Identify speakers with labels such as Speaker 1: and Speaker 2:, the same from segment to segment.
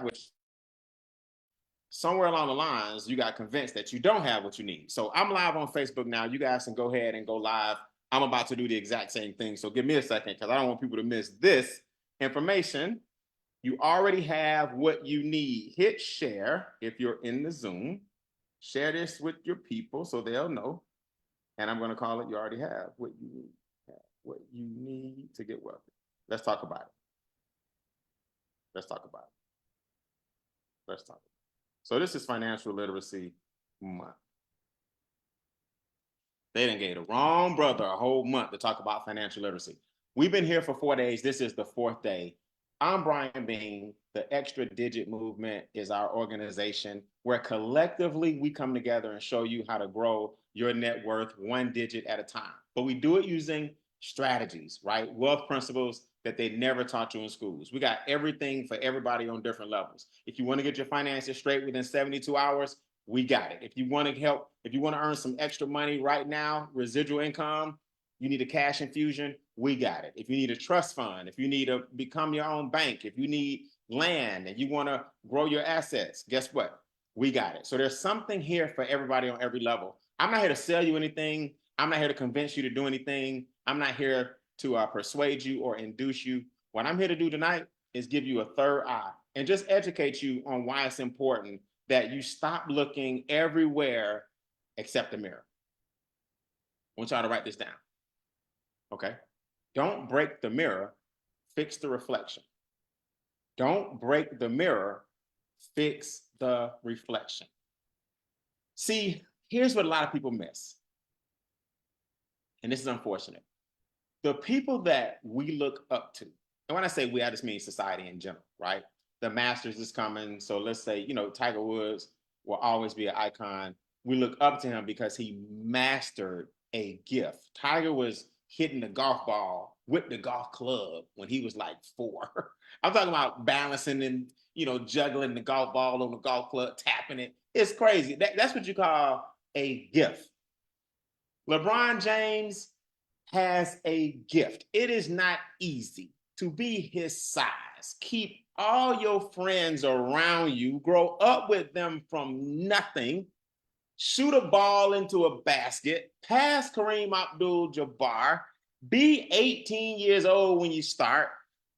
Speaker 1: with somewhere along the lines, you got convinced that you don't have what you need. So I'm live on Facebook now. You guys can go ahead and go live. I'm about to do the exact same thing. So give me a second because I don't want people to miss this information. You already have what you need. Hit share if you're in the Zoom. Share this with your people so they'll know. And I'm going to call it, you already have what you need. What you need to get wealthy. Let's talk about it. Let's talk about it. Let's talk about it. So this is Financial Literacy Month. They done gave the wrong brother a whole month to talk about financial literacy. We've been here for 4 days. This is the 4th day. I'm Brian Bean. The Extra Digit Movement is our organization where collectively we come together and show you how to grow your net worth 1 digit at a time. But we do it using strategies, right? Wealth principles that they never taught you in schools. We got everything for everybody on different levels. If you want to get your finances straight within 72 hours, we got it. If you want to help, if you want to earn some extra money right now, residual income, you need a cash infusion, we got it. If you need a trust fund, if you need to become your own bank, if you need land and you want to grow your assets, guess what? We got it. So there's something here for everybody on every level. I'm not here to sell you anything. I'm not here to convince you to do anything. I'm not here to persuade you or induce you. What I'm here to do tonight is give you a third eye and just educate you on why it's important that you stop looking everywhere except the mirror. I want y'all to write this down. Okay? Don't break the mirror, fix the reflection. Don't break the mirror, fix the reflection. See, here's what a lot of people miss. And this is unfortunate. The people that we look up to, and when I say we, I just mean society in general, right? The Masters is coming. So let's say, Tiger Woods will always be an icon. We look up to him because he mastered a gift. Tiger was hitting the golf ball with the golf club when he was like 4. I'm talking about balancing and, juggling the golf ball on the golf club, tapping it. It's crazy. That's what you call a gift. LeBron James has a gift. It is not easy to be his size. Keep all your friends around you, grow up with them from nothing, shoot a ball into a basket, pass Kareem Abdul-Jabbar, be 18 years old when you start,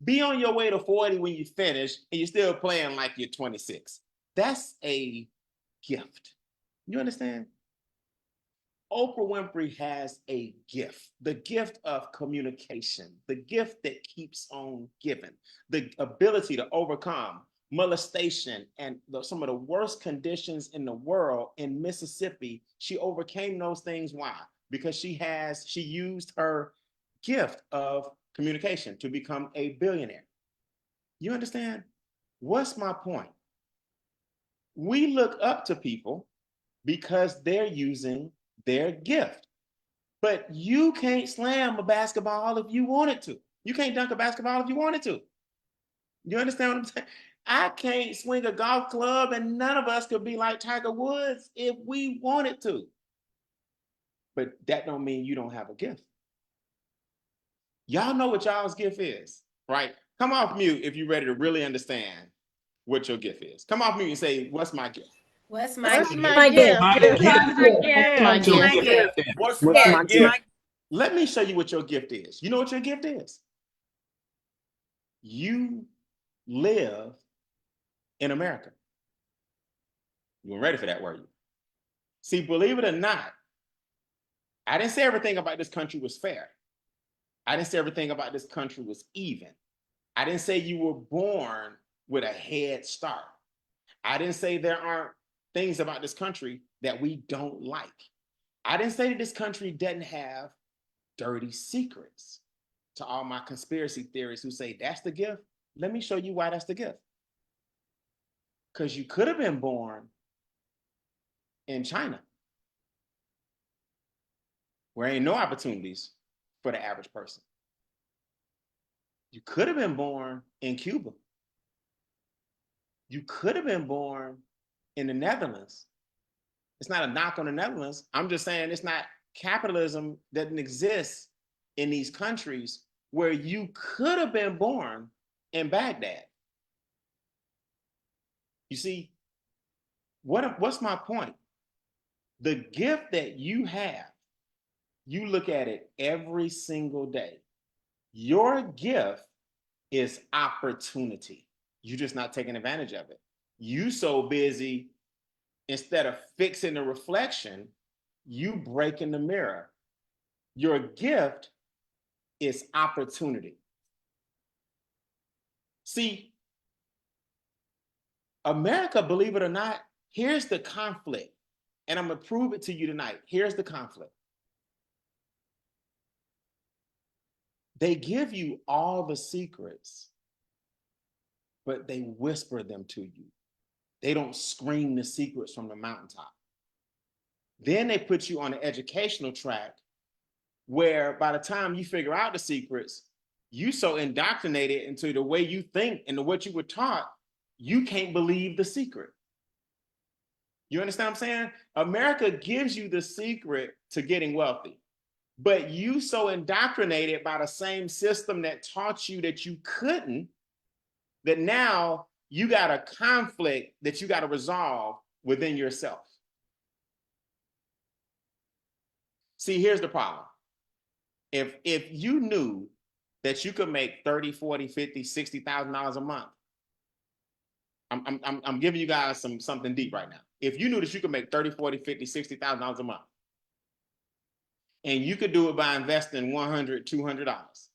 Speaker 1: be on your way to 40 when you finish, and you're still playing like you're 26. That's a gift. You understand? Oprah Winfrey has a gift, the gift of communication, the gift that keeps on giving, the ability to overcome molestation and some of the worst conditions in the world in Mississippi. She overcame those things. Why? Because she used her gift of communication to become a billionaire. You understand? What's my point? We look up to people because they're using their gift. But you can't slam a basketball if you wanted to. You can't dunk a basketball if you wanted to. You understand what I'm saying? I can't swing a golf club, and none of us could be like Tiger Woods if we wanted to. But that don't mean you don't have a gift. Y'all know what y'all's gift is, right? Come off mute if you're ready to really understand what your gift is. Come off mute and say, what's my gift?
Speaker 2: What's my gift?
Speaker 1: What's my gift? Let me show you what your gift is. You know what your gift is? You live in America. You weren't ready for that, were you? See, believe it or not, I didn't say everything about this country was fair. I didn't say everything about this country was even. I didn't say you were born with a head start. I didn't say there aren't things about this country that we don't like. I didn't say that this country doesn't have dirty secrets. To all my conspiracy theorists who say that's the gift, let me show you why that's the gift. Because you could have been born in China, where ain't no opportunities for the average person. You could have been born in Cuba. You could have been born in the Netherlands. It's not a knock on the Netherlands. I'm just saying it's not, capitalism doesn't exist in these countries where you could have been born in Baghdad. You see, what's my point? The gift that you have, you look at it every single day. Your gift is opportunity. You're just not taking advantage of it. You so busy, instead of fixing the reflection, you breaking the mirror. Your gift is opportunity. See, America, believe it or not, here's the conflict. And I'm going to prove it to you tonight. Here's the conflict. They give you all the secrets, but they whisper them to you. They don't scream the secrets from the mountaintop. Then they put you on an educational track where by the time you figure out the secrets, you so indoctrinated into the way you think and what you were taught, you can't believe the secret. You understand what I'm saying? America gives you the secret to getting wealthy, but you so indoctrinated by the same system that taught you that you couldn't, that now you got a conflict that you got to resolve within yourself. See, here's the problem. If you knew that you could make 30, 40, 50, $60,000 a month, I'm giving you guys something deep right now. If you knew that you could make 30, 40, 50, $60,000 a month, and you could do it by investing $100, $200,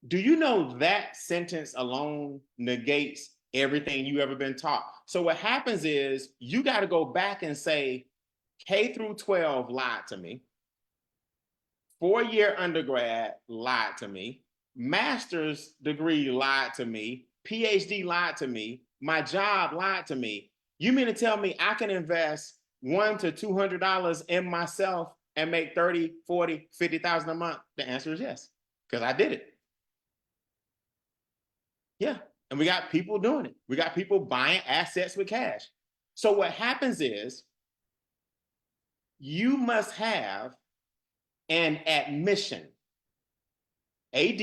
Speaker 1: do you know that sentence alone negates everything you ever been taught? So what happens is you got to go back and say, K through 12 lied to me. 4-year undergrad lied to me. Master's degree lied to me. PhD lied to me. My job lied to me. You mean to tell me I can invest $100 to $200 in myself and make 30, 40, 50,000 a month? The answer is yes, because I did it. Yeah, and we got people doing it. We got people buying assets with cash. So what happens is you must have an admission, AD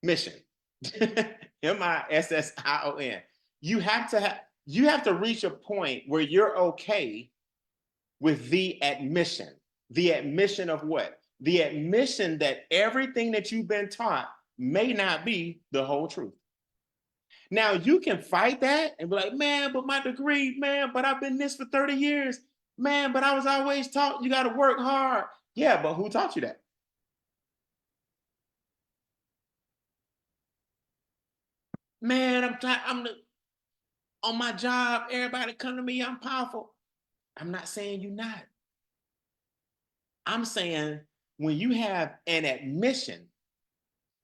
Speaker 1: mission, MISSION. You have to reach a point where you're okay with the admission. The admission of what? The admission that everything that you've been taught may not be the whole truth. Now you can fight that and be like, man, but my degree, man, but I've been this for 30 years. Man, but I was always taught you got to work hard. Yeah, but who taught you that? Man, on my job, everybody come to me, I'm powerful. I'm not saying you're not. I'm saying when you have an admission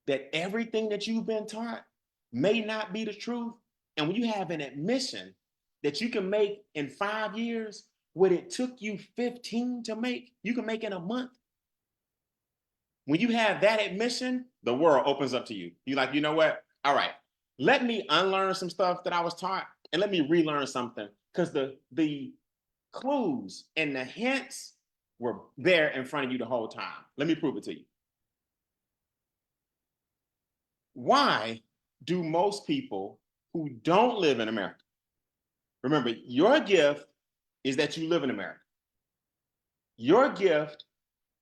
Speaker 1: that everything that you've been taught may not be the truth, and when you have an admission that you can make in 5 years what it took you 15 to make, you can make in a month. When you have that admission, the world opens up to you. You're like, you know what? All right, let me unlearn some stuff that I was taught and let me relearn something, because the clues and the hints were there in front of you the whole time. Let me prove it to you. Why do most people who don't live in America, remember, your gift is that you live in America. Your gift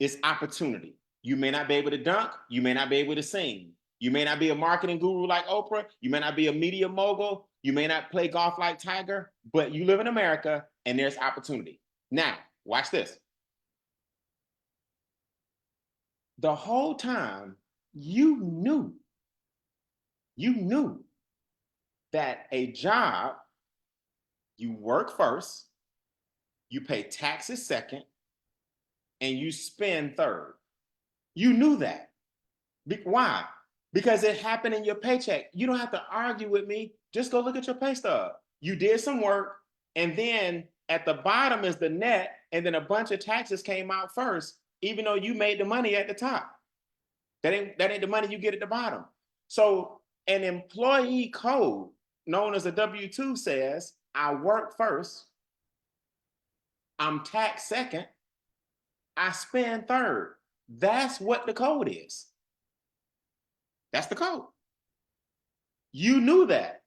Speaker 1: is opportunity. You may not be able to dunk. You may not be able to sing. You may not be a marketing guru like Oprah. You may not be a media mogul. You may not play golf like Tiger, but you live in America and there's opportunity. Now, watch this. The whole time you knew that a job, you work first, you pay taxes second, and you spend third. You knew that. Why? Because it happened in your paycheck. You don't have to argue with me. Just go look at your pay stub. You did some work, and then at the bottom is the net, and then a bunch of taxes came out first, even though you made the money at the top. That ain't the money you get at the bottom. So an employee code known as a W-2 says, I work first, I'm taxed second, I spend third. That's what the code is. That's the code. You knew that.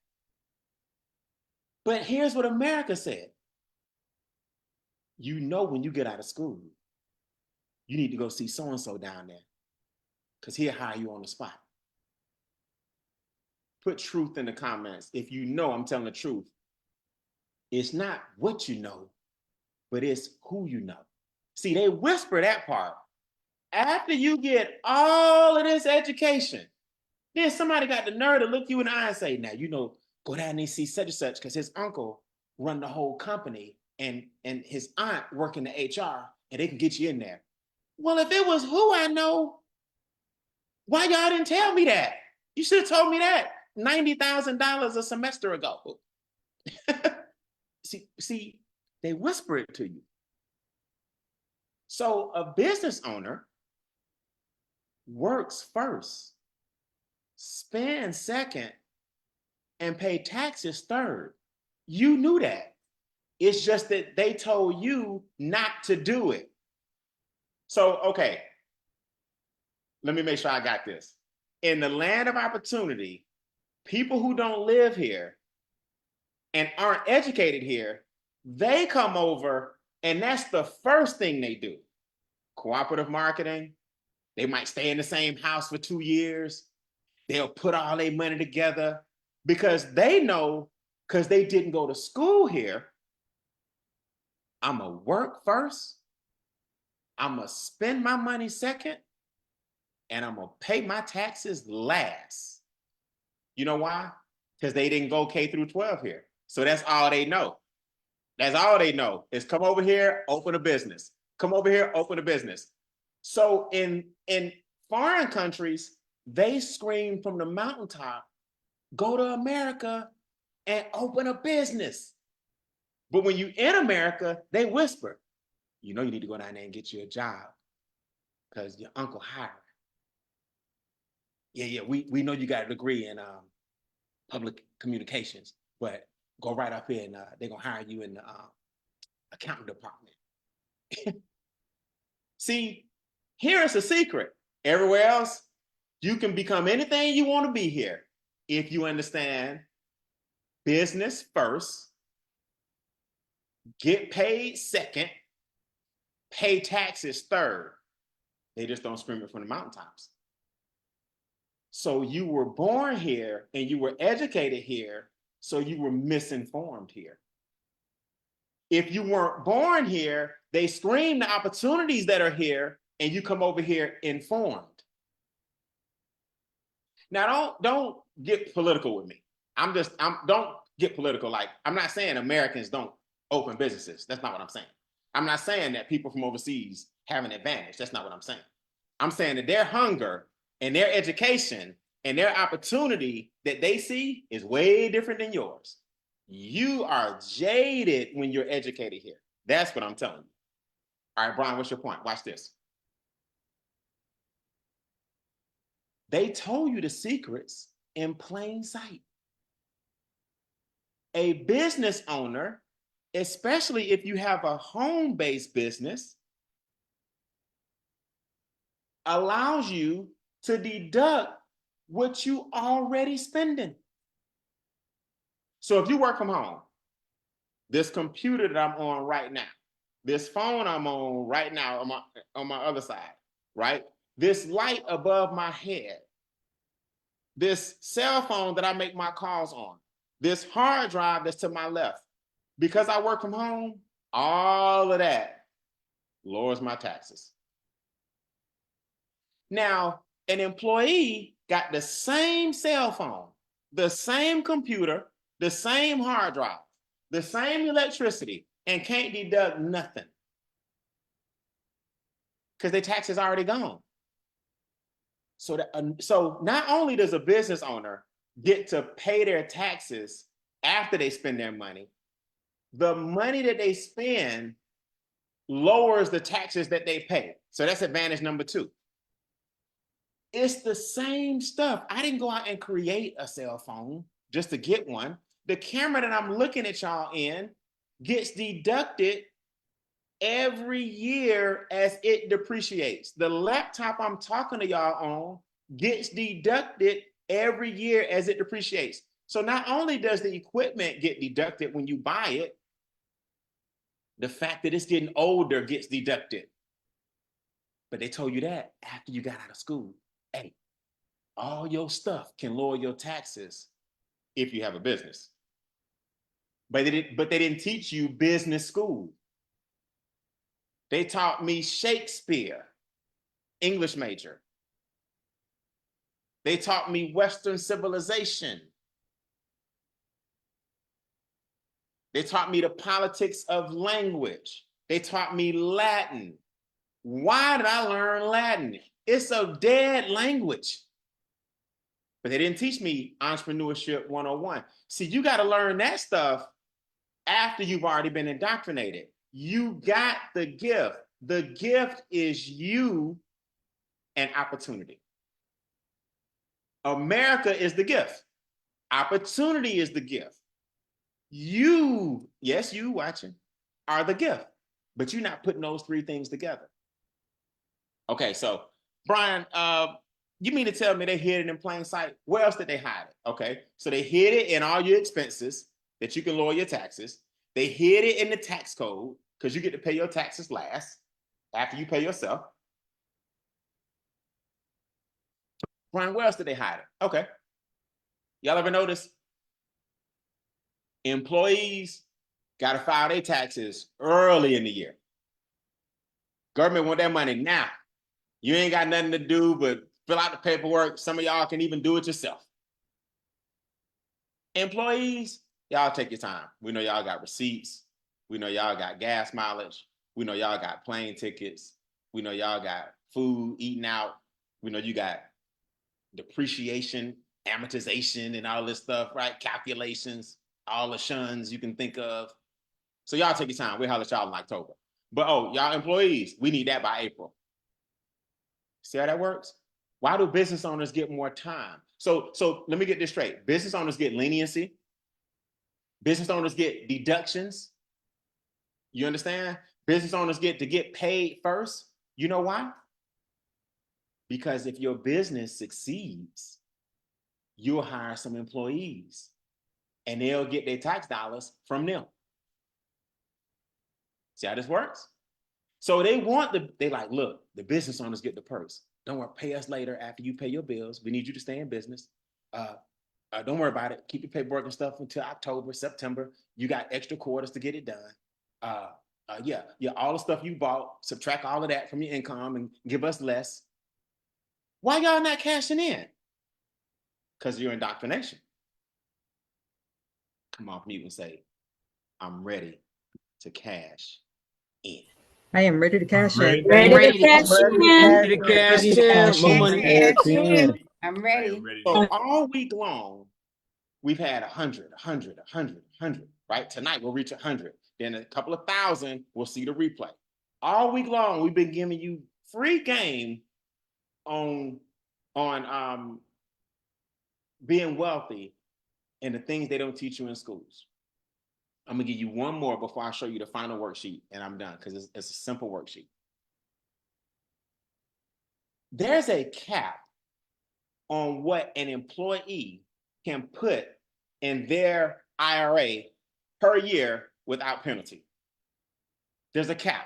Speaker 1: But here's what America said. You know, when you get out of school, you need to go see so-and-so down there because he'll hire you on the spot. Put truth in the comments. If you know I'm telling the truth, it's not what you know, but it's who you know. See, they whisper that part. After you get all of this education, then somebody got the nerve to look you in the eye and say, now, you know, go down and see such and such because his uncle run the whole company and his aunt work in the HR and they can get you in there. Well, if it was who I know, why y'all didn't tell me that? You should have told me that $90,000 a semester ago. see, they whisper it to you. So a business owner works first, spends second, and pay taxes third. You knew that. It's just that they told you not to do it. So, okay, let me make sure I got this. In the land of opportunity, people who don't live here and aren't educated here, they come over and that's the first thing they do. Cooperative marketing. They might stay in the same house for 2 years. They'll put all their money together because they know, because they didn't go to school here, I'm gonna work first, I'm gonna spend my money second, and I'm gonna pay my taxes last. You know why? Because they didn't go K through 12 here. So that's all they know. That's all they know is come over here, open a business. Come over here, open a business. So in foreign countries, they scream from the mountaintop, go to America and open a business. But when you in America, they whisper, you know you need to go down there and get you a job because your uncle hired. Yeah, we know you got a degree in public communications, but go right up here and they're gonna hire you in the accounting department. See, here's a secret. Everywhere else, you can become anything you want to be here if you understand business first, get paid second, pay taxes third. They just don't scream it from the mountaintops. So you were born here and you were educated here, so you were misinformed here. If you weren't born here, they scream the opportunities that are here and you come over here informed. Now, don't get political with me. Don't get political. Like, I'm not saying Americans don't open businesses. That's not what I'm saying. I'm not saying that people from overseas have an advantage. That's not what I'm saying. I'm saying that their hunger and their education and their opportunity that they see is way different than yours. You are jaded when you're educated here. That's what I'm telling you. All right, Brian, what's your point? Watch this. They told you the secrets in plain sight. A business owner, especially if you have a home-based business, allows you to deduct what you already spending. So if you work from home, this computer that I'm on right now, this phone I'm on right now on my other side, right? This light above my head, this cell phone that I make my calls on, this hard drive that's to my left, because I work from home, all of that lowers my taxes. Now, an employee got the same cell phone, the same computer, the same hard drive, the same electricity, and can't deduct nothing because their tax is already gone. So not only does a business owner get to pay their taxes after they spend their money, the money that they spend lowers the taxes that they pay. So that's advantage number 2. It's the same stuff. I didn't go out and create a cell phone just to get one. The camera that I'm looking at y'all in gets deducted every year as it depreciates. The laptop I'm talking to y'all on gets deducted every year as it depreciates. So not only does the equipment get deducted when you buy it, the fact that it's getting older gets deducted. But they told you that after you got out of school. Hey, all your stuff can lower your taxes if you have a business. But they didn't teach you business school. They taught me Shakespeare, English major. They taught me Western civilization. They taught me the politics of language. They taught me Latin. Why did I learn Latin? It's a dead language. But they didn't teach me entrepreneurship 101. See, you got to learn that stuff after you've already been indoctrinated. You got the gift. The gift is you and opportunity. America is the gift. Opportunity is the gift. You, yes, you watching, are the gift, but you're not putting those three things together. Okay, so Brian, you mean to tell me they hid it in plain sight? Where else did they hide it? Okay, so they hid it in all your expenses that you can lower your taxes. They hid it in the tax code because you get to pay your taxes last after you pay yourself. Brian, where else did they hide it? Okay, y'all ever notice? Employees got to file their taxes early in the year. Government want their money now. You ain't got nothing to do but fill out the paperwork. Some of y'all can even do it yourself. Employees, y'all take your time. We know y'all got receipts. We know y'all got gas mileage. We know y'all got plane tickets. We know y'all got food, eating out. We know you got depreciation, amortization, and all this stuff, right? Calculations, all the shuns you can think of. So y'all take your time. We'll holler at y'all in October. But y'all employees, we need that by April. See how that works? Why do business owners get more time? So let me get this straight. Business owners get leniency. Business owners get deductions. You understand? Business owners get to get paid first. You know why? Because if your business succeeds, you'll hire some employees and they'll get their tax dollars from them. See how this works? So they like, look, the business owners get the purse. Don't worry, pay us later after you pay your bills. We need you to stay in business. Don't worry about it. Keep your paperwork and stuff until October, September. You got extra quarters to get it done. Yeah, all the stuff you bought, subtract all of that from your income and give us less. Why y'all not cashing in? Because of your indoctrination. Come off mute and say, I'm ready to cash in.
Speaker 3: I am ready to cash in.
Speaker 2: Ready to cash in.
Speaker 4: Ready to cash in. More money.
Speaker 2: I'm ready.
Speaker 1: So all week long, we've had 100, right? Tonight we'll reach 100. Then a couple of thousand, we'll see the replay. All week long, we've been giving you free game on being wealthy and the things they don't teach you in schools. I'm gonna give you one more before I show you the final worksheet and I'm done because it's a simple worksheet. There's a cap on what an employee can put in their IRA per year without penalty. There's a cap.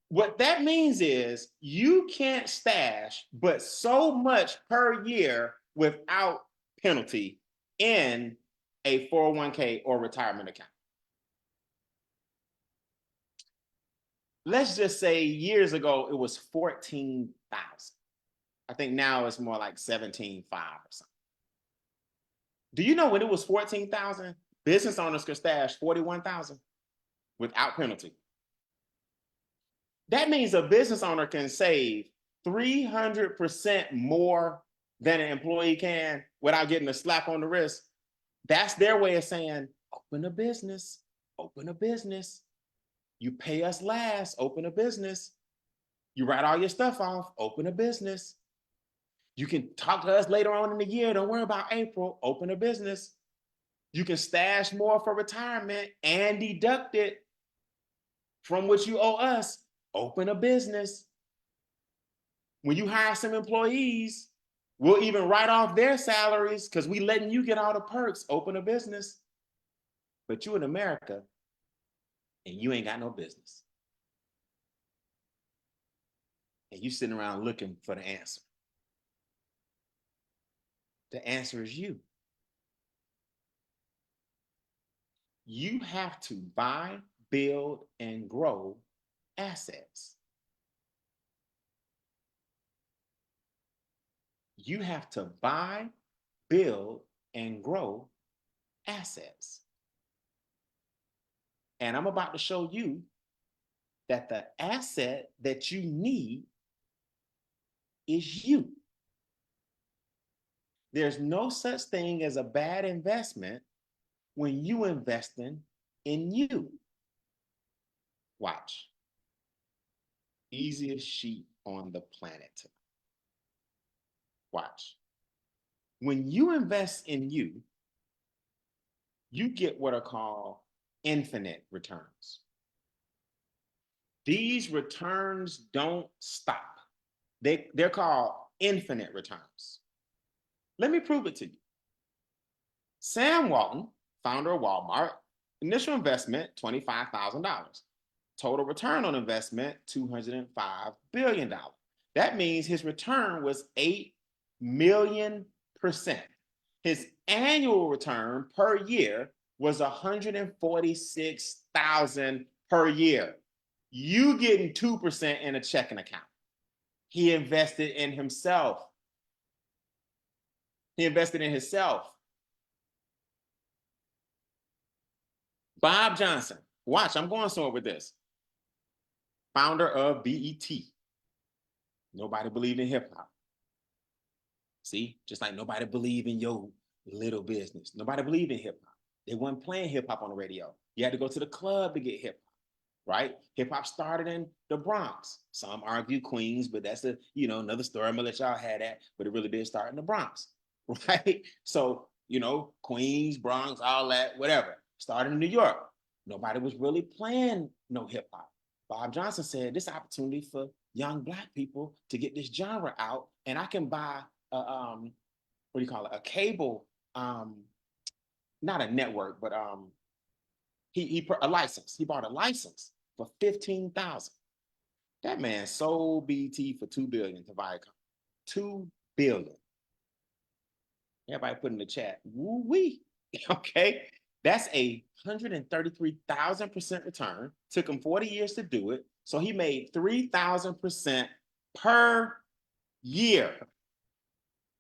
Speaker 1: What that means is you can't stash but so much per year without penalty in a 401k or retirement account. Let's just say years ago, it was 14,000. I think now it's more like 17,500 or something. Do you know when it was 14,000, business owners could stash 41,000 without penalty? That means a business owner can save 300% more than an employee can without getting a slap on the wrist. That's their way of saying, open a business, open a business. You pay us last, open a business. You write all your stuff off, open a business. You can talk to us later on in the year, don't worry about April, open a business. You can stash more for retirement and deduct it from what you owe us, open a business. When you hire some employees, We'll even write off their salaries because we letting you get all the perks, open a business. But you in America and you ain't got no business. And you sitting around looking for the answer. The answer is you. You have to buy, build, and grow assets. You have to buy, build, and grow assets. And I'm about to show you that the asset that you need is you. There's no such thing as a bad investment when you investing in you. Watch. Easiest sheet on the planet. Watch. When you invest in you, you get what are called infinite returns. These returns don't stop. They're called infinite returns. Let me prove it to you. Sam Walton, founder of Walmart, initial investment, $25,000. Total return on investment, $205 billion. That means his return was 8 million%. His annual return per year was 146,000 per year. You getting 2% in a checking account. He invested in himself. He invested in himself. Bob Johnson, watch, I'm going somewhere with this. Founder of BET. Nobody believed in hip hop. See, just like nobody believed in your little business. Nobody believed in hip hop. They weren't playing hip hop on the radio. You had to go to the club to get hip hop, right? Hip hop started in the Bronx. Some argue Queens, but that's another story. I'm gonna let y'all have that, but it really did start in the Bronx, right? So, Queens, Bronx, all that, whatever. Started in New York. Nobody was really playing no hip hop. Bob Johnson said, this opportunity for young Black people to get this genre out, and I can buy a cable, not a network, but a license. He bought a license for $15,000. That man sold BT for $2 billion to Viacom. $2 billion. Everybody put in the chat, woo-wee. Okay. That's a 133,000% return. Took him 40 years to do it. So he made 3,000% per year.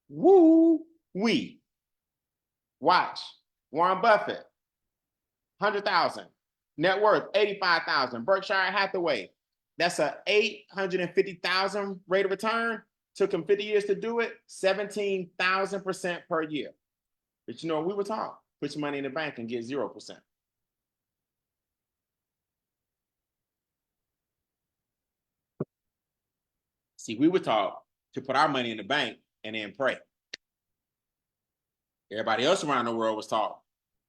Speaker 1: Woo-wee. Watch. Warren Buffett, 100,000. Net worth, 85,000. Berkshire Hathaway, that's a 850,000 rate of return. Took him 50 years to do it, 17,000% per year. But we were taught, put your money in the bank and get 0%. See, we were taught to put our money in the bank and then pray. Everybody else around the world was taught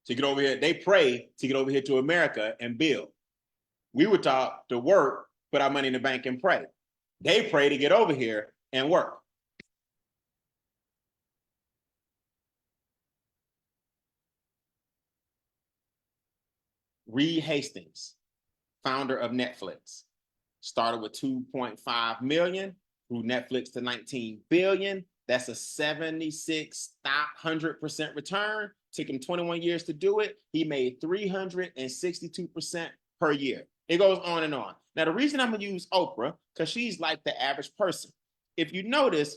Speaker 1: to get over here. They pray to get over here to America and build. We were taught to work, put our money in the bank and pray. They pray to get over here and work. Reed Hastings, founder of Netflix, started with 2.5 million, grew Netflix to 19 billion. That's a 7,600% return. Took him 21 years to do it. He made 362% per year. It goes on and on. Now, the reason I'm going to use Oprah, because she's like the average person. If you notice,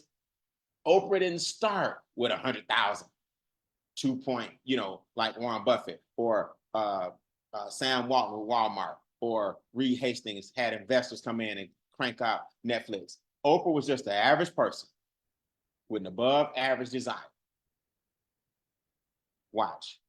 Speaker 1: Oprah didn't start with 100,000, like Warren Buffett or Sam Walton with Walmart, or Reed Hastings had investors come in and crank out Netflix. Oprah was just the average person with an above average desire. Watch.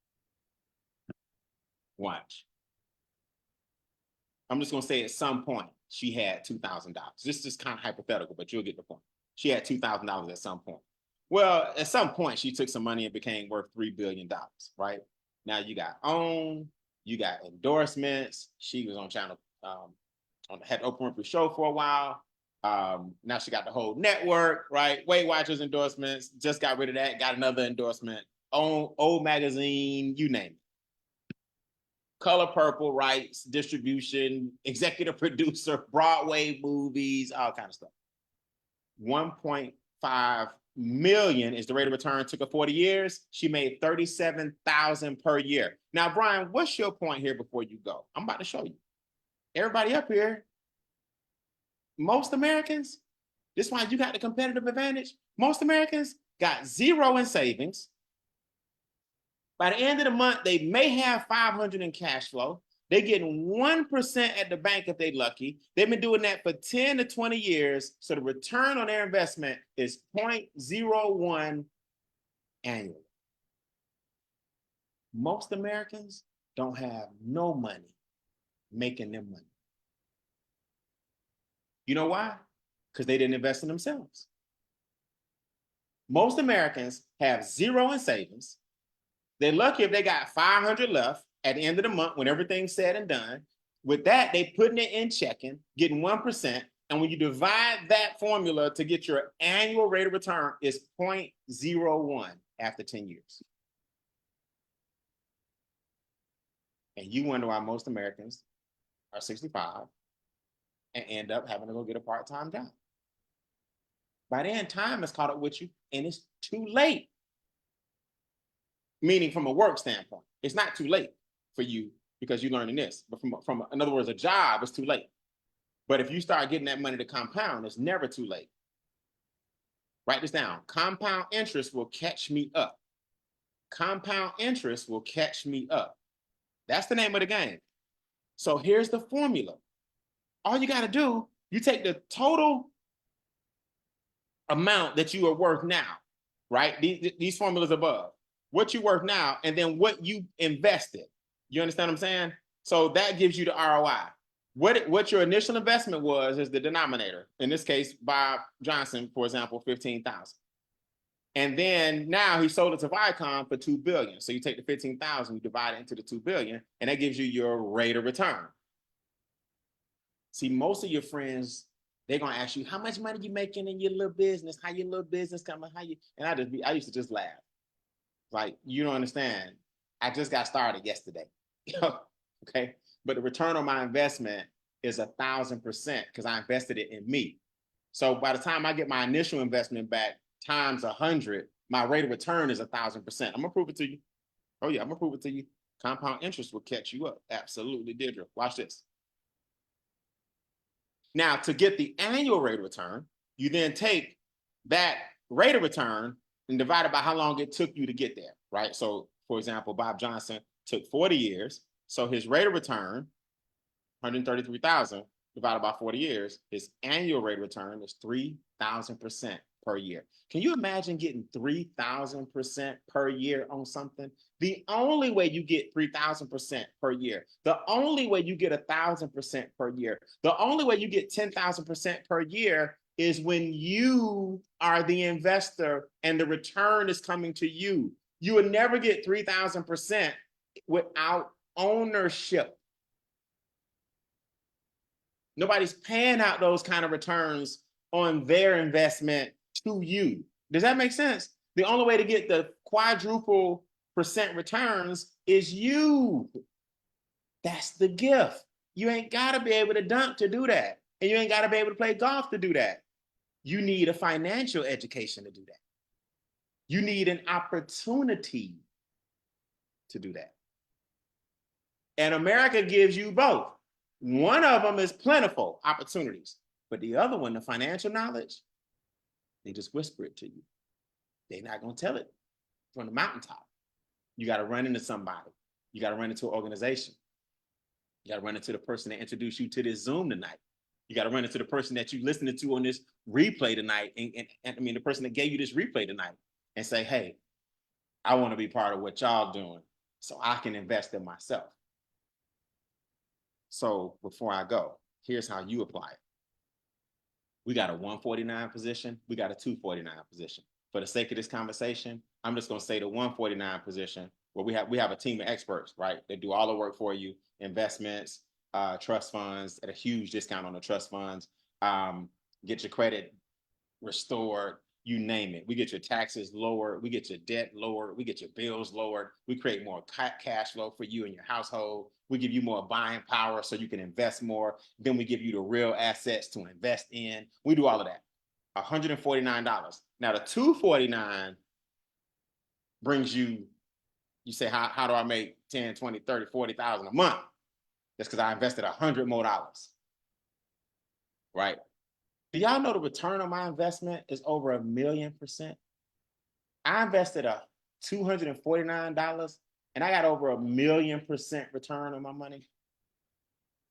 Speaker 1: I'm just going to say at some point she had $2,000. This is kind of hypothetical, but you'll get the point. She had $2,000 at some point. Well, at some point she took some money and became worth $3 billion, right? Now you got OWN, you got endorsements. She was on channel, had Oprah Winfrey Show for a while. Now she got the whole network, right? Weight Watchers endorsements, just got rid of that, got another endorsement. Old magazine, you name it. Color Purple rights, distribution, executive producer, Broadway movies, all kind of stuff. 1.5 million is the rate of return. Took her 40 years. She made 37,000 per year. Now, Brian, what's your point here before you go? I'm about to show you. Everybody up here, most Americans, this is why you got the competitive advantage. Most Americans got zero in savings. By the end of the month, they may have 500 in cash flow. They're getting 1% at the bank if they're lucky. They've been doing that for 10 to 20 years. So the return on their investment is 0.01 annually. Most Americans don't have no money making them money. You know why? Because they didn't invest in themselves. Most Americans have zero in savings. They're lucky if they got 500 left at the end of the month when everything's said and done. With that, they putting it in checking, getting 1%. And when you divide that formula to get your annual rate of return, is 0.01 after 10 years. And you wonder why most Americans are 65 and end up having to go get a part-time job. By then, time has caught up with you and it's too late. Meaning from a work standpoint, it's not too late for you because you're learning this. But from in other words, a job, it's too late. But if you start getting that money to compound, it's never too late. Write this down. Compound interest will catch me up. Compound interest will catch me up. That's the name of the game. So here's the formula. All you got to do, you take the total amount that you are worth now, right? These formulas above. What you worth now, and then what you invested. You understand what I'm saying? So that gives you the ROI. What your initial investment was is the denominator. In this case, Bob Johnson, for example, 15,000. And then now he sold it to Viacom for $2 billion. So you take the 15,000, you divide it into the 2 billion, and that gives you your rate of return. See, most of your friends, they're gonna ask you, how much money you making in your little business? How your little business coming? How you? And I used to just laugh. Like, you don't understand. I just got started yesterday. Okay. But the return on my investment is 1,000% because I invested it in me. So by the time I get my initial investment back times 100, my rate of return is 1,000%. I'm gonna prove it to you. Oh yeah, I'm gonna prove it to you. Compound interest will catch you up. Absolutely, Deirdre. Watch this. Now, to get the annual rate of return, you then take that rate of return and divide it by how long it took you to get there, right? So, for example, Bob Johnson took 40 years. So his rate of return, 133,000 divided by 40 years, his annual rate of return is 3,000% per year. Can you imagine getting 3,000% per year on something? The only way you get 3,000% per year, the only way you get 1,000% per year, the only way you get 10,000% per year is when you are the investor and the return is coming to you. You would never get 3,000% without ownership. Nobody's paying out those kind of returns on their investment to you. Does that make sense? The only way to get the quadruple percent returns is you. That's the gift. You ain't got to be able to dunk to do that. And you ain't got to be able to play golf to do that. You need a financial education to do that. You need an opportunity to do that. And America gives you both. One of them is plentiful opportunities, but the other one, the financial knowledge, they just whisper it to you. They're not going to tell it from the mountaintop. You got to run into somebody. You got to run into an organization. You got to run into the person that introduced you to this Zoom tonight. You got to run into the person that you listening to on this replay tonight. And I mean, the person that gave you this replay tonight and say, hey, I want to be part of what y'all doing so I can invest in myself. So before I go, here's how you apply it. We got a 149 position. We got a 249 position. For the sake of this conversation, I'm just going to say the 149 position where we have a team of experts, right? They do all the work for you, investments, trust funds at a huge discount on the trust funds. get your credit restored, you name it. We get your taxes lowered, we get your debt lowered, we get your bills lowered, we create more cash flow for you and your household. We give you more buying power so you can invest more. Then we give you the real assets to invest in. We do all of that. $149. Now the $249 brings you say, how do I make 10, 20, 30, 40,000 a month? That's because I invested $100 more, right? Do y'all know the return on my investment is over 1,000,000%? I invested $249 and I got over 1,000,000% return on my money.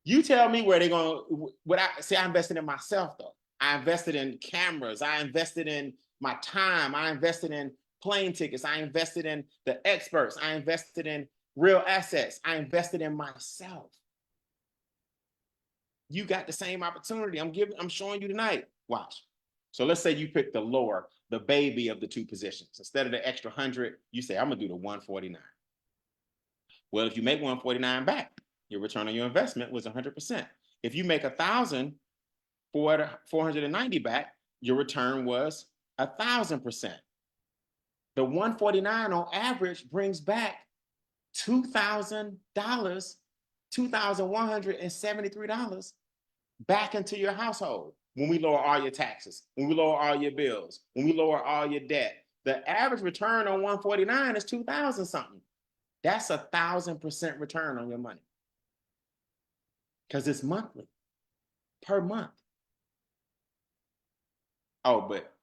Speaker 1: You tell me where they're going to, I invested in myself though. I invested in cameras. I invested in my time. I invested in plane tickets. I invested in the experts. I invested in real assets. I invested in myself. You got the same opportunity I'm showing you tonight. Watch. So let's say you pick the lower, the baby of the two positions. Instead of the extra 100, you say, I'm gonna do the 149. Well, if you make 149 back, your return on your investment was 100%. If you make 1,000 for 490 back, your return was 1,000%. The 149 on average brings back $2,000, $2,173 back into your household when we lower all your taxes, when we lower all your bills, when we lower all your debt. The average return on 149 is 2,000 something. That's 1,000% return on your money because it's monthly, per month. Oh, but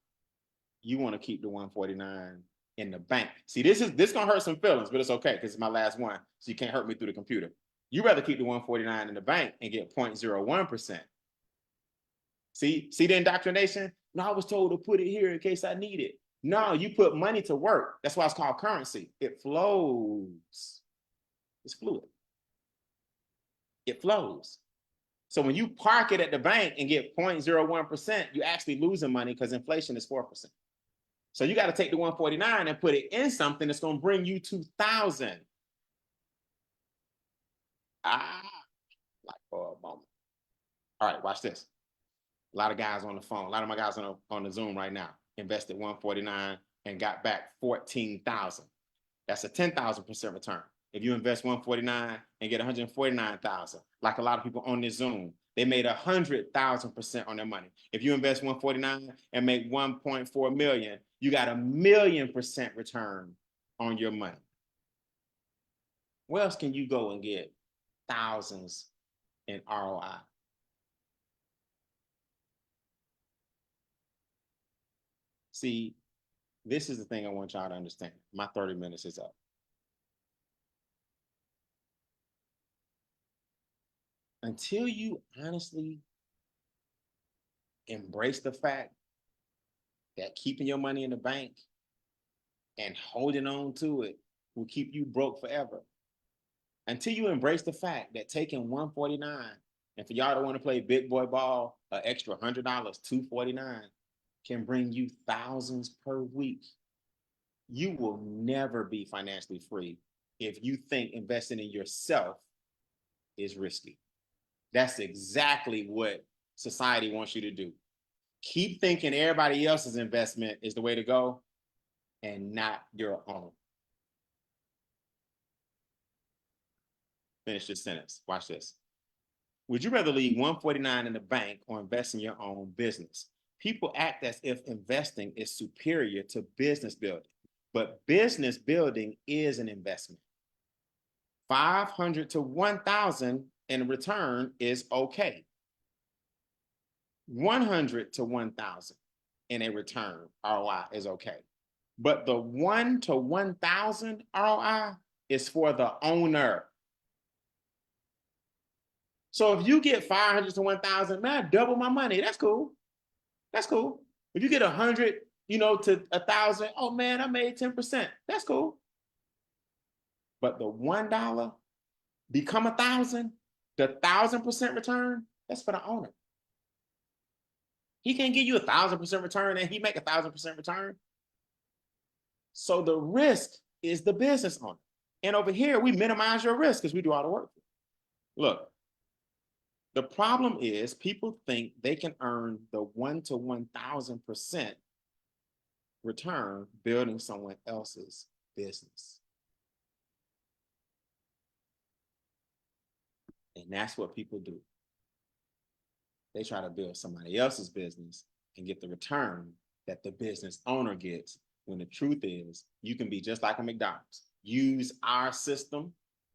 Speaker 1: you want to keep the 149 in the bank. See, this gonna hurt some feelings, but it's okay because it's my last one, so you can't hurt me through the computer. You rather keep the 149 in the bank and get 0.01%. See the indoctrination? No, I was told to put it here in case I need it. No, you put money to work. That's why it's called currency. It flows. It's fluid. It flows. So when you park it at the bank and get 0.01%, you're actually losing money because inflation is 4%. So you got to take the 149 and put it in something that's going to bring you 2,000. Like for a moment. All right, watch this. A lot of guys on the phone, a lot of my guys on the Zoom right now invested 149 and got back 14,000. That's a 10,000% return. If you invest 149 and get 149,000, like a lot of people on this Zoom, they made 100,000% on their money. If you invest 149 and make 1.4 million, you got 1,000,000% return on your money. Where else can you go and get thousands in ROI? See, this is the thing I want y'all to understand. My 30 minutes is up. Until you honestly embrace the fact that keeping your money in the bank and holding on to it will keep you broke forever. Until you embrace the fact that taking 149, and for y'all that want to play big boy ball, an extra $100, $249, can bring you thousands per week. You will never be financially free if you think investing in yourself is risky. That's exactly what society wants you to do. Keep thinking everybody else's investment is the way to go and not your own. Finish this sentence. Watch this. Would you rather leave 149 in the bank or invest in your own business? People act as if investing is superior to business building, but business building is an investment. 500 to 1,000 in return is okay. 100 to 1,000 in a return ROI is okay. But the 1 to 1,000 ROI is for the owner. So if you get 500 to 1,000, man, I double my money. That's cool. That's cool. If you get 100, to 1,000, oh man, I made 10%. That's cool. But the $1 become 1,000, the 1,000% return, that's for the owner. He can't give you 1,000% return and he make 1,000% return. So the risk is the business owner. And over here, we minimize your risk because we do all the work. Look, The problem is people think they can earn the 1 to 1,000% return building someone else's business. And that's what people do. They try to build somebody else's business and get the return that the business owner gets, when the truth is you can be just like a McDonald's. Use our system,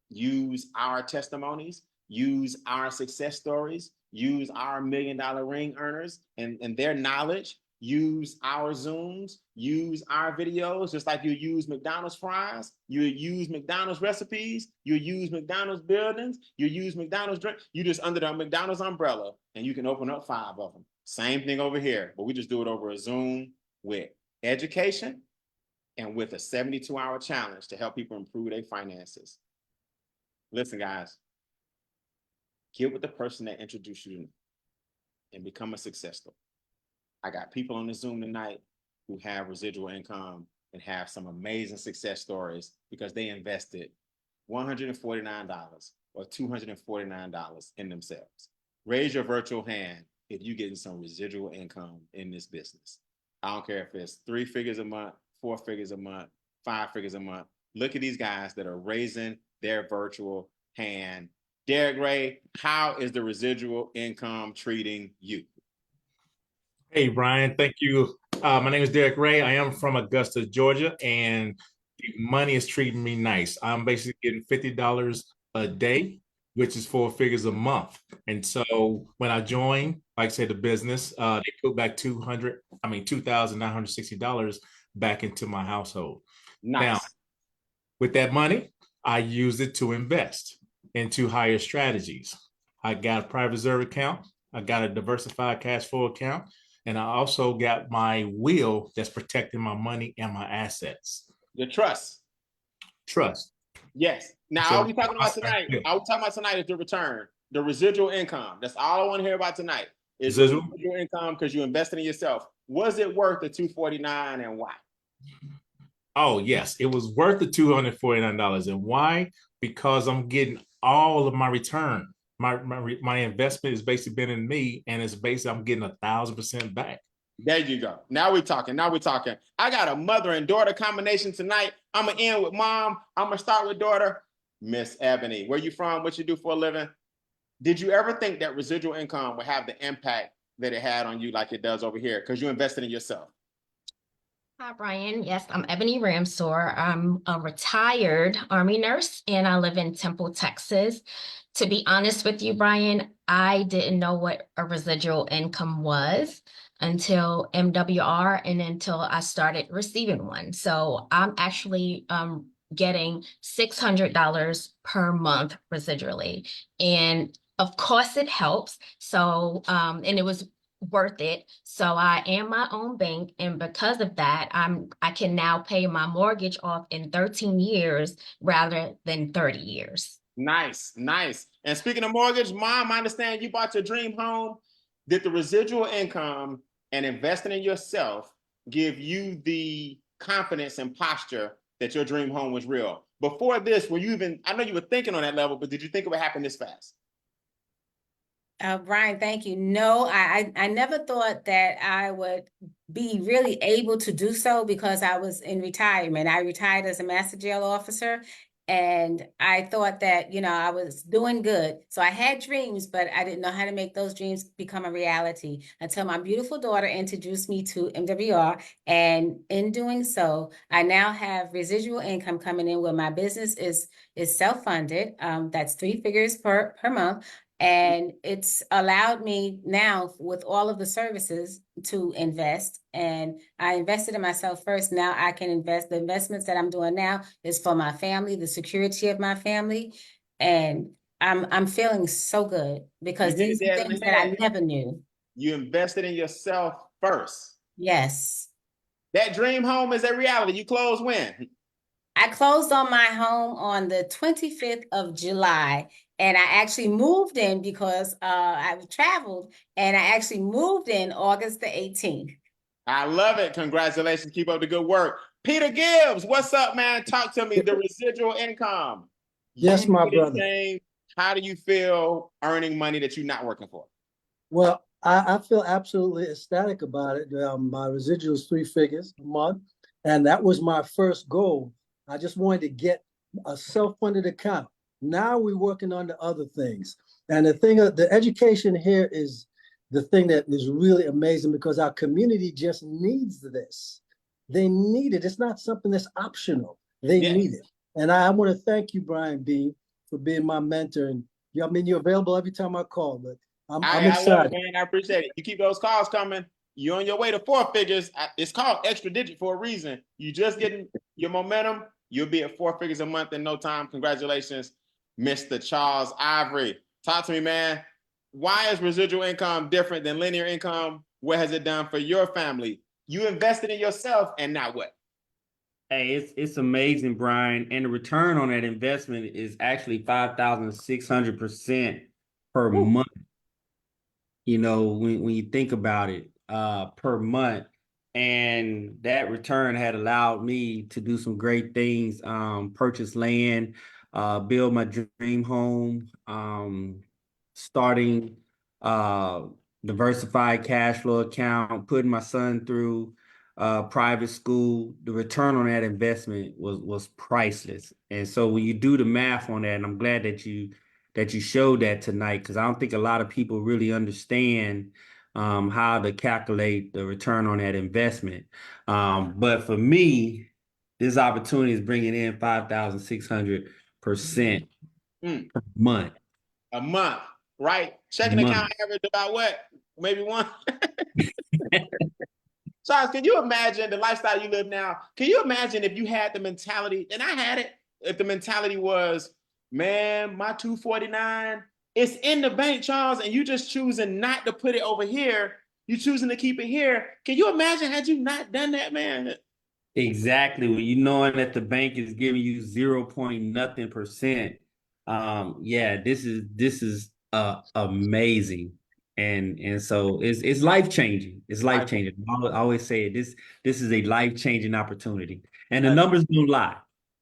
Speaker 1: use our testimonies, use our success stories, use our $1 million ring earners and their knowledge, use our Zooms, use our videos, just like you use McDonald's fries, you use McDonald's recipes, you use McDonald's buildings, you use McDonald's drink, you just under the McDonald's umbrella and you can open up 5 of them. Same thing over here, but we just do it over a Zoom with education and with a 72-hour challenge to help people improve their finances. Listen, guys, get with the person that introduced you and become a success story. I got people on the Zoom tonight who have residual income and have some amazing success stories because they invested $149 or $249 in themselves. Raise your virtual hand if you're getting some residual income in this business. I don't care if it's 3 figures a month, 4 figures a month, 5 figures a month. Look at these guys that are raising their virtual hand. Derek Ray, how is the residual income treating you?
Speaker 5: Hey, Brian, thank you. My name is Derek Ray. I am from Augusta, Georgia, and the money is treating me nice. I'm basically getting $50 a day, which is 4 figures a month. And so when I joined, like I said, the business, they put back $2,960 back into my household.
Speaker 1: Nice.
Speaker 5: Now, with that money, I used it to invest into higher strategies. I got a private reserve account. I got a diversified cash flow account. And I also got my will that's protecting my money and my assets.
Speaker 1: The trust.
Speaker 5: Trust.
Speaker 1: Yes. Now, all we talking about tonight, is the return, the residual income. That's all I want to hear about tonight. Is residual income because you invested in yourself. Was it worth the $249 and why?
Speaker 5: Oh, yes. It was worth the $249. And why? Because I'm getting all of my return. My investment is basically been in me, and it's basically I'm getting 1,000% back.
Speaker 1: There you go. Now we're talking. I got a mother and daughter combination tonight. I'm gonna end with mom. I'm gonna start with daughter. Miss Ebony, where you from? What you do for a living? Did you ever think that residual income would have the impact that it had on you like it does over here? Because you invested in yourself.
Speaker 6: Hi, Brian. Yes, I'm Ebony Ramsor. I'm a retired Army nurse, and I live in Temple, Texas. To be honest with you, Brian, I didn't know what a residual income was until MWR and until I started receiving one. So I'm actually getting $600 per month residually. And of course it helps. So, and it was worth it. So I am my own bank. And because of that, I can now pay my mortgage off in 13 years rather than 30 years.
Speaker 1: Nice, nice. And speaking of mortgage, mom, I understand you bought your dream home. Did the residual income and investing in yourself give you the confidence and posture that your dream home was real? Before this, were you even, I know you were thinking on that level, but did you think it would happen this fast?
Speaker 2: Brian, thank you. No, I never thought that I would be really able to do so because I was in retirement. I retired as a master jail officer, and I thought that, I was doing good. So I had dreams, but I didn't know how to make those dreams become a reality until my beautiful daughter introduced me to MWR. And in doing so, I now have residual income coming in where my business is self-funded. That's 3 figures per month. And it's allowed me now with all of the services to invest. And I invested in myself first. Now I can invest. The investments that I'm doing now is for my family, the security of my family. And I'm feeling so good because these are things that I never knew.
Speaker 1: You invested in yourself first.
Speaker 2: Yes.
Speaker 1: That dream home is a reality. You closed when?
Speaker 2: I closed on my home on the 25th of July. And I actually moved in because I've traveled, and I actually moved in August the 18th.
Speaker 1: I love it. Congratulations. Keep up the good work. Peter Gibbs, what's up, man? Talk to me. The residual income.
Speaker 4: Yes, my brother.
Speaker 1: How do you feel earning money that you're not working for?
Speaker 7: Well, I feel absolutely ecstatic about it. My residual is 3 figures a month, and that was my first goal. I just wanted to get a self-funded account. Now we're working on the other things. And the education here is the thing that is really amazing because our community just needs this. They need it. It's not something that's optional. They need it. And I want to thank you, Brian B., for being my mentor. And I mean, you're available every time I call, but I'm excited.
Speaker 1: I love it, man. I appreciate it. You keep those calls coming. You're on your way to 4 figures. It's called extra digit for a reason. You just getting your momentum. You'll be at 4 figures a month in no time. Congratulations, Mr. Charles Ivory. Talk to me, man. Why is residual income different than linear income? What has it done for your family? You invested in yourself, and now what?
Speaker 4: Hey, it's amazing, Brian. And the return on that investment is actually 5,600% per month. You know, when you think about it, per month. And that return had allowed me to do some great things, purchase land, build my dream home, starting diversified cash flow account, putting my son through private school. The return on that investment was priceless. And so when you do the math on that, and I'm glad that you showed that tonight, because I don't think a lot of people really understand how to calculate the return on that investment. But for me, this opportunity is bringing in 5,600% per month.
Speaker 1: A month, right? Checking account average about what? Maybe one. Charles, can you imagine the lifestyle you live now? Can you imagine if you had the mentality, and I had it, if the mentality was, man, my 249, it's in the bank, Charles, and you just choosing not to put it over here. You choosing to keep it here. Can you imagine had you not done that, man?
Speaker 4: Exactly. When you knowing that the bank is giving you 0 point nothing percent. Yeah, this is amazing. And so it's life-changing. It's life-changing. I always say it, this is a life-changing opportunity. And the numbers don't lie.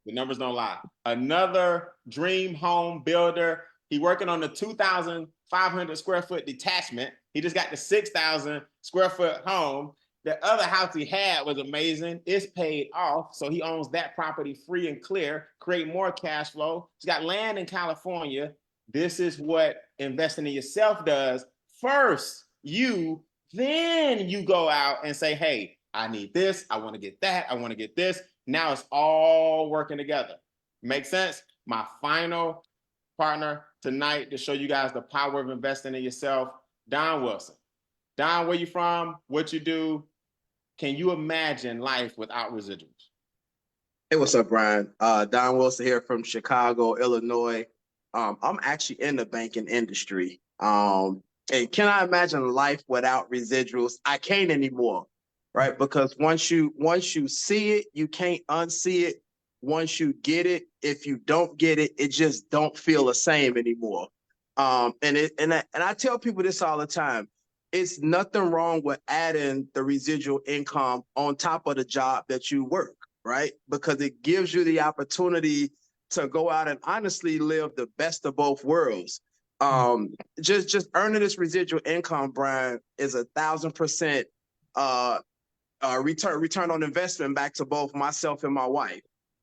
Speaker 1: The numbers don't lie. Another dream home builder. He working on the 2,500 square foot detachment. He just got the 6,000 square foot home. The other house he had was amazing. It's paid off. So he owns that property free and clear, create more cash flow. He's got land in California. This is what investing in yourself does. First, then you go out and say, hey, I need this. I want to get that. I want to get this. Now it's all working together. Make sense? My final partner tonight to show you guys the power of investing in yourself, Don Wilson. Don, where you from? What you do? Can you imagine life without residuals?
Speaker 8: Hey, what's up, Brian? Don Wilson here from Chicago, Illinois. I'm actually in the banking industry. And can I imagine life without residuals? I can't anymore, right? Because once you see it, you can't unsee it. Once you get it, if you don't get it, it just don't feel the same anymore. And I tell people this all the time. It's nothing wrong with adding the residual income on top of the job that you work, right? Because it gives you the opportunity to go out and honestly live the best of both worlds. Just earning this residual income, Brian, is 1,000% return on investment back to both myself and my wife,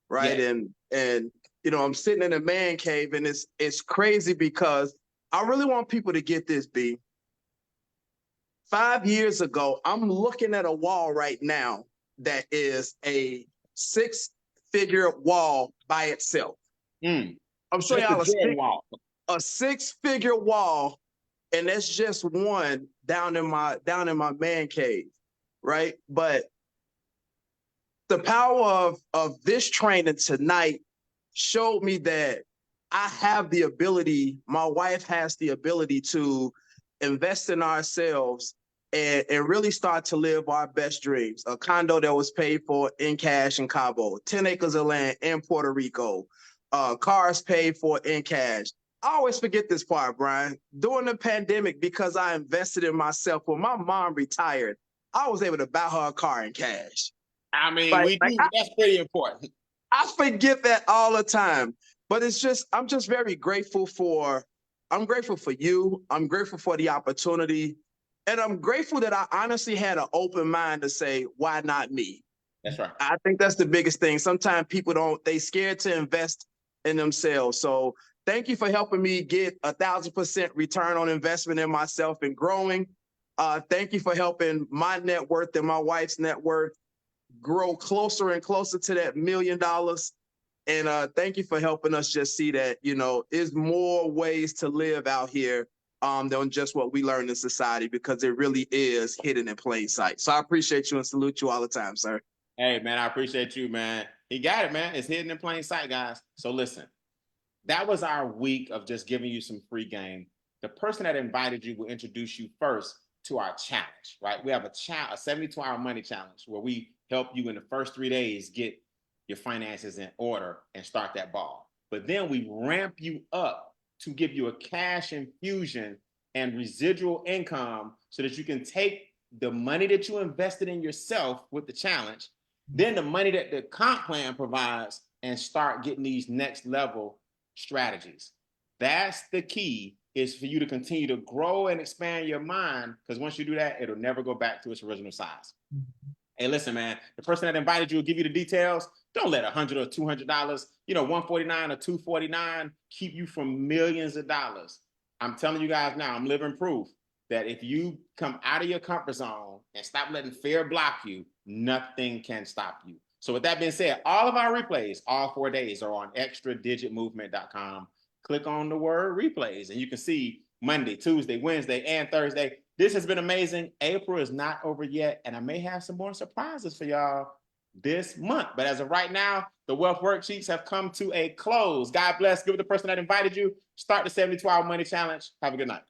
Speaker 8: right? Yeah. And you know, I'm sitting in a man cave, and it's crazy because I really want people to get this, B. 5 years ago, I'm looking at a wall right now that is a 6-figure wall by itself. I'm showing y'all a 6-figure wall, and that's just one down in my man cave, right? But the power of this training tonight showed me that I have the ability, my wife has the ability to invest in ourselves and really start to live our best dreams. A condo that was paid for in cash in Cabo, 10 acres of land in Puerto Rico, cars paid for in cash. I always forget this part, Brian. During the pandemic, because I invested in myself, when my mom retired, I was able to buy her a car in cash.
Speaker 1: I mean, that's pretty important.
Speaker 8: I forget that all the time. But I'm just very grateful I'm grateful for you. I'm grateful for the opportunity. And I'm grateful that I honestly had an open mind to say, why not me?
Speaker 1: That's right.
Speaker 8: I think that's the biggest thing. Sometimes people they scared to invest in themselves. So thank you for helping me get 1,000% return on investment in myself and growing. Thank you for helping my net worth and my wife's net worth grow closer and closer to that $1 million. And thank you for helping us just see that, there's more ways to live out here than just what we learn in society, because it really is hidden in plain sight. So I appreciate you and salute you all the time, sir.
Speaker 1: Hey, man, I appreciate you, man. He got it, man. It's hidden in plain sight, guys. So listen, that was our week of just giving you some free game. The person that invited you will introduce you first to our challenge, right? We have a 72-hour money challenge where we help you in the first 3 days get your finances in order and start that ball. But then we ramp you up to give you a cash infusion and residual income so that you can take the money that you invested in yourself with the challenge, then the money that the comp plan provides, and start getting these next level strategies. That's the key, is for you to continue to grow and expand your mind, because once you do that, it'll never go back to its original size. Hey, listen, man, the person that invited you will give you the details. Don't let $100 or $200, $149 or $249 keep you from millions of dollars. I'm telling you guys now, I'm living proof that if you come out of your comfort zone and stop letting fear block you, nothing can stop you. So with that being said, all of our replays, all 4 days, are on extradigitmovement.com. Click on the word replays and you can see Monday, Tuesday, Wednesday, and Thursday. This has been amazing. April is not over yet, and I may have some more surprises for y'all this month. But as of right now, the wealth worksheets have come to a close. God bless. Give it to the person that invited you. Start the 72-hour money challenge. Have a good night.